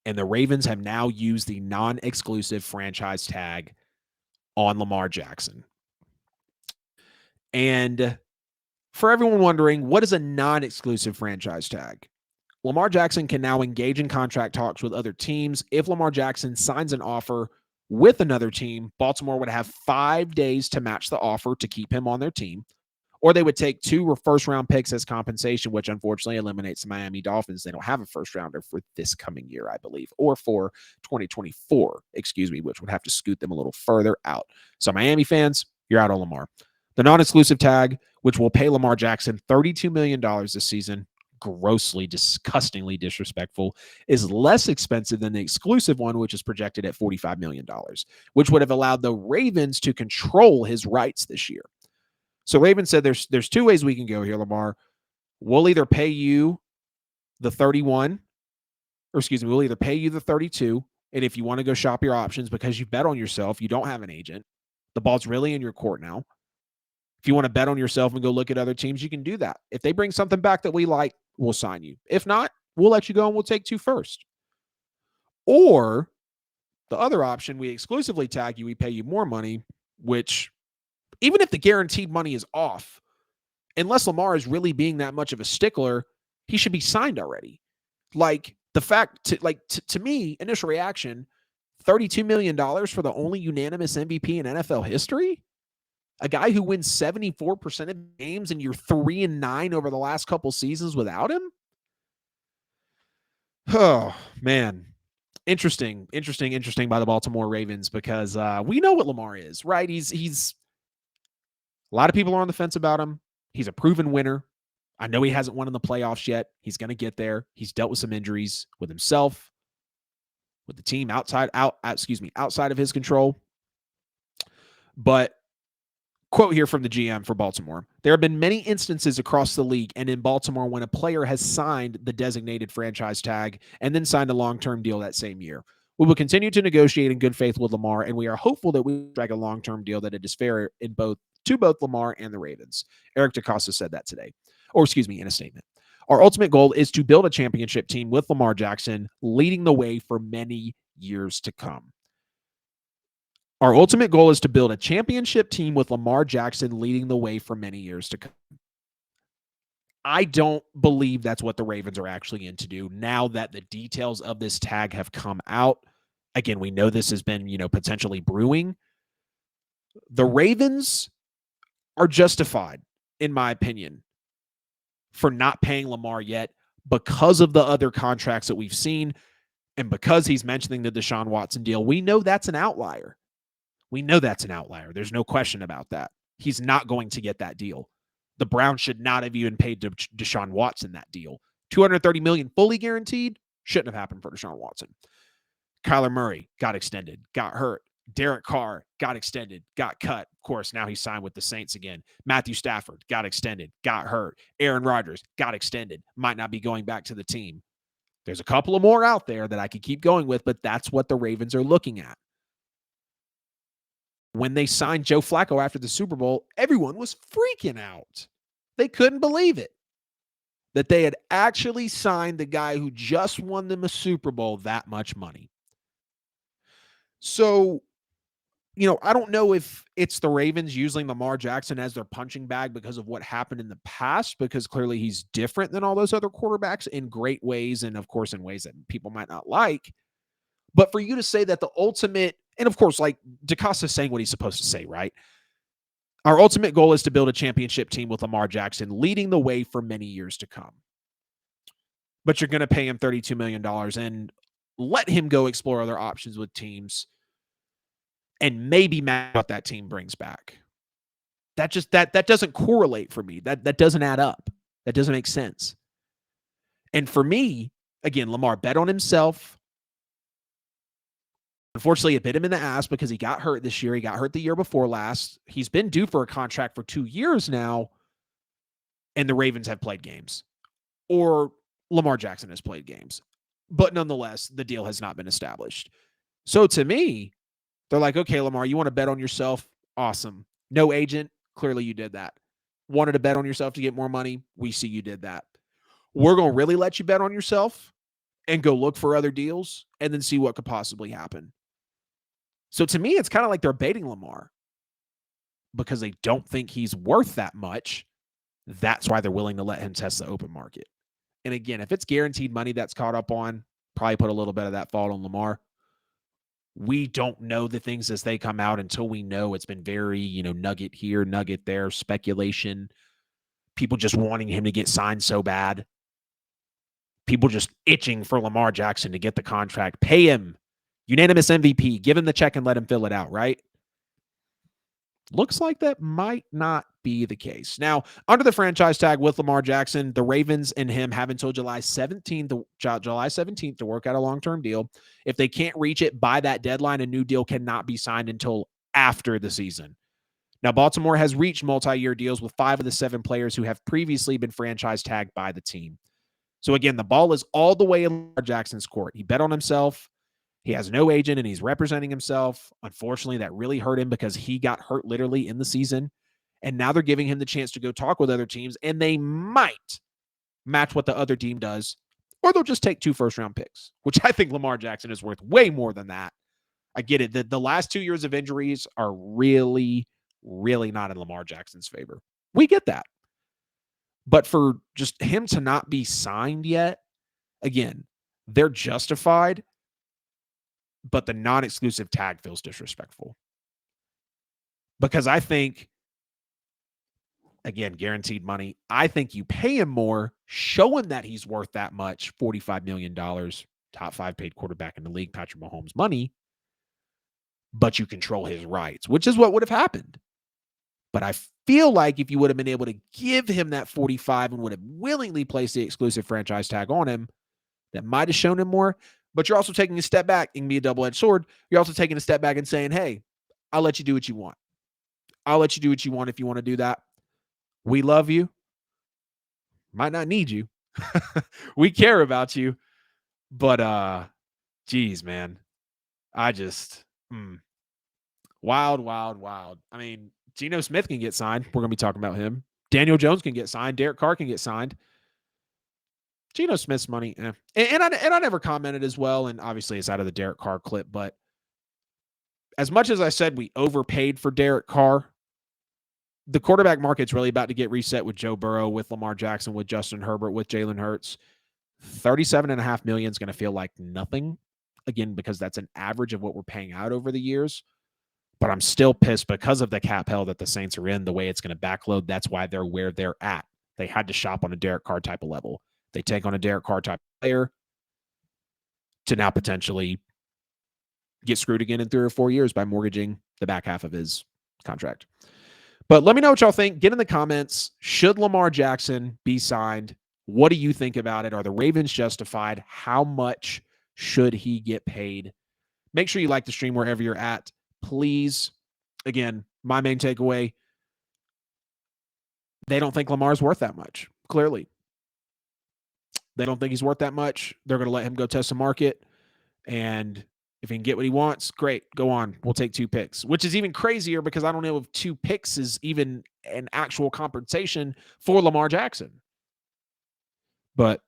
And the Ravens have now used the non-exclusive franchise tag on Lamar Jackson. And for everyone wondering, what is a non-exclusive franchise tag? Lamar Jackson can now engage in contract talks with other teams. If Lamar Jackson signs an offer with another team, Baltimore would have 5 days to match the offer to keep him on their team, or they would take 2 first-round picks as compensation, which unfortunately eliminates the Miami Dolphins. They don't have a first-rounder for this coming year, I believe, or for 2024, which would have to scoot them a little further out. So Miami fans, you're out on Lamar. The non-exclusive tag, which will pay Lamar Jackson $32 million this season, grossly, disgustingly disrespectful, is less expensive than the exclusive one, which is projected at $45 million, which would have allowed the Ravens to control his rights this year. So Ravens said there's 2 ways we can go here, Lamar. We'll either pay you the 31, we'll either pay you the 32, and if you want to go shop your options because you bet on yourself, you don't have an agent, the ball's really in your court now. If you want to bet on yourself and go look at other teams, you can do that. If they bring something back that we like, we'll sign you. If not, we'll let you go and we'll take 2 first. Or the other option, we exclusively tag you, we pay you more money, which even if the guaranteed money is off, unless Lamar is really being that much of a stickler, he should be signed already. Like the fact to me, initial reaction, $32 million for the only unanimous MVP in NFL history? A guy who wins 74% of games and you're 3-9 over the last couple seasons without him? Oh, man. Interesting by the Baltimore Ravens because we know what Lamar is, right? He's a lot of people are on the fence about him. He's a proven winner. I know he hasn't won in the playoffs yet. He's going to get there. He's dealt with some injuries with himself, with the team outside of his control. But quote here from the GM for Baltimore. There have been many instances across the league and in Baltimore when a player has signed the designated franchise tag and then signed a long-term deal that same year. We will continue to negotiate in good faith with Lamar, and we are hopeful that we strike a long-term deal that is fair to both Lamar and the Ravens. Eric DeCosta said that today, in a statement. Our ultimate goal is to build a championship team with Lamar Jackson leading the way for many years to come. Our ultimate goal is to build a championship team with Lamar Jackson leading the way for many years to come. I don't believe that's what the Ravens are actually in to do now that the details of this tag have come out. Again, we know this has been, potentially brewing. The Ravens are justified, in my opinion, for not paying Lamar yet because of the other contracts that we've seen and because he's mentioning the Deshaun Watson deal. We know that's an outlier. There's no question about that. He's not going to get that deal. The Browns should not have even paid Deshaun Watson that deal. $230 million fully guaranteed shouldn't have happened for Deshaun Watson. Kyler Murray got extended, got hurt. Derek Carr got extended, got cut. Of course, now he's signed with the Saints again. Matthew Stafford got extended, got hurt. Aaron Rodgers got extended, might not be going back to the team. There's a couple of more out there that I could keep going with, but that's what the Ravens are looking at. When they signed Joe Flacco after the Super Bowl, everyone was freaking out. They couldn't believe it. That they had actually signed the guy who just won them a Super Bowl that much money. So, I don't know if it's the Ravens using Lamar Jackson as their punching bag because of what happened in the past, because clearly he's different than all those other quarterbacks in great ways and, of course, in ways that people might not like. But for you to say that the ultimate, and of course, like DeCosta's saying what he's supposed to say, right? Our ultimate goal is to build a championship team with Lamar Jackson leading the way for many years to come. But you're going to pay him $32 million and let him go explore other options with teams and maybe match what that team brings back. That doesn't correlate for me. That doesn't add up. That doesn't make sense. And for me, again, Lamar bet on himself. Unfortunately, it bit him in the ass because he got hurt this year. He got hurt the year before last. He's been due for a contract for 2 years now, and the Ravens have played games. Or Lamar Jackson has played games. But nonetheless, the deal has not been established. So to me, they're like, okay, Lamar, you want to bet on yourself? Awesome. No agent? Clearly you did that. Wanted to bet on yourself to get more money? We see you did that. We're going to really let you bet on yourself? and go look for other deals and then see what could possibly happen. So to me, it's kind of like they're baiting Lamar because they don't think he's worth that much. That's why they're willing to let him test the open market. And again, if it's guaranteed money that's caught up on, probably put a little bit of that fault on Lamar. We don't know the things as they come out until we know. It's been very, nugget here, nugget there, speculation, people just wanting him to get signed so bad, people just itching for Lamar Jackson to get the contract, pay him, unanimous MVP, give him the check and let him fill it out, right? Looks like that might not be the case. Now, under the franchise tag with Lamar Jackson, the Ravens and him have until July 17th to work out a long-term deal. If they can't reach it by that deadline, a new deal cannot be signed until after the season. Now, Baltimore has reached multi-year deals with 5 of the 7 players who have previously been franchise tagged by the team. So again, the ball is all the way in Lamar Jackson's court. He bet on himself. He has no agent and he's representing himself. Unfortunately, that really hurt him because he got hurt literally in the season. And now they're giving him the chance to go talk with other teams, and they might match what the other team does, or they'll just take 2 first-round picks, which I think Lamar Jackson is worth way more than that. I get it. The last 2 years of injuries are really, really not in Lamar Jackson's favor. We get that. But for just him to not be signed yet, again, they're justified, but the non-exclusive tag feels disrespectful. Because I think, again, guaranteed money, I think you pay him more, show him that he's worth that much, $45 million, top 5 paid quarterback in the league, Patrick Mahomes money, but you control his rights, which is what would have happened. But I feel like if you would have been able to give him that 45 and would have willingly placed the exclusive franchise tag on him, that might have shown him more. But you're also taking a step back. It can be a double-edged sword. You're also taking a step back and saying, hey, I'll let you do what you want. I'll let you do what you want if you want to do that. We love you. Might not need you. We care about you. But, geez, man. I just, wild, wild, wild. I mean, Geno Smith can get signed. We're going to be talking about him. Daniel Jones can get signed. Derek Carr can get signed. Geno Smith's money, and I never commented as well, and obviously it's out of the Derek Carr clip, but as much as I said we overpaid for Derek Carr, the quarterback market's really about to get reset with Joe Burrow, with Lamar Jackson, with Justin Herbert, with Jalen Hurts. $37.5 million is going to feel like nothing, again, because that's an average of what we're paying out over the years. But I'm still pissed because of the cap hell that the Saints are in, the way it's going to backload. That's why they're where they're at. They had to shop on a Derek Carr type of level. They take on a Derek Carr type player to now potentially get screwed again in 3 or 4 years by mortgaging the back half of his contract. But let me know what y'all think. Get in the comments. Should Lamar Jackson be signed? What do you think about it? Are the Ravens justified? How much should he get paid? Make sure you like the stream wherever you're at. Please, again, my main takeaway, they don't think Lamar's worth that much, clearly. They don't think he's worth that much. They're going to let him go test the market. And if he can get what he wants, great. Go on. We'll take 2 picks, which is even crazier because I don't know if 2 picks is even an actual compensation for Lamar Jackson. But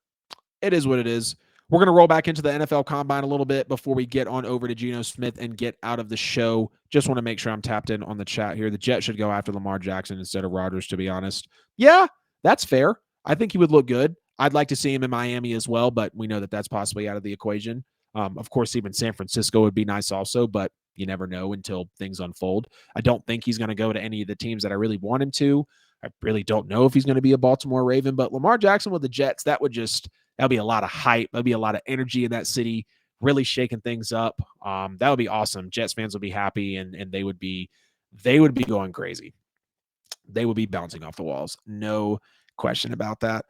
it is what it is. We're going to roll back into the NFL Combine a little bit before we get on over to Geno Smith and get out of the show. Just want to make sure I'm tapped in on the chat here. The Jets should go after Lamar Jackson instead of Rodgers, to be honest. Yeah, that's fair. I think he would look good. I'd like to see him in Miami as well, but we know that that's possibly out of the equation. Of course, even San Francisco would be nice also, but you never know until things unfold. I don't think he's going to go to any of the teams that I really want him to. I really don't know if he's going to be a Baltimore Raven, but Lamar Jackson with the Jets, that'll be a lot of hype. There'll be a lot of energy in that city, really shaking things up. That would be awesome. Jets fans would be happy, and they would be going crazy. They would be bouncing off the walls. No question about that.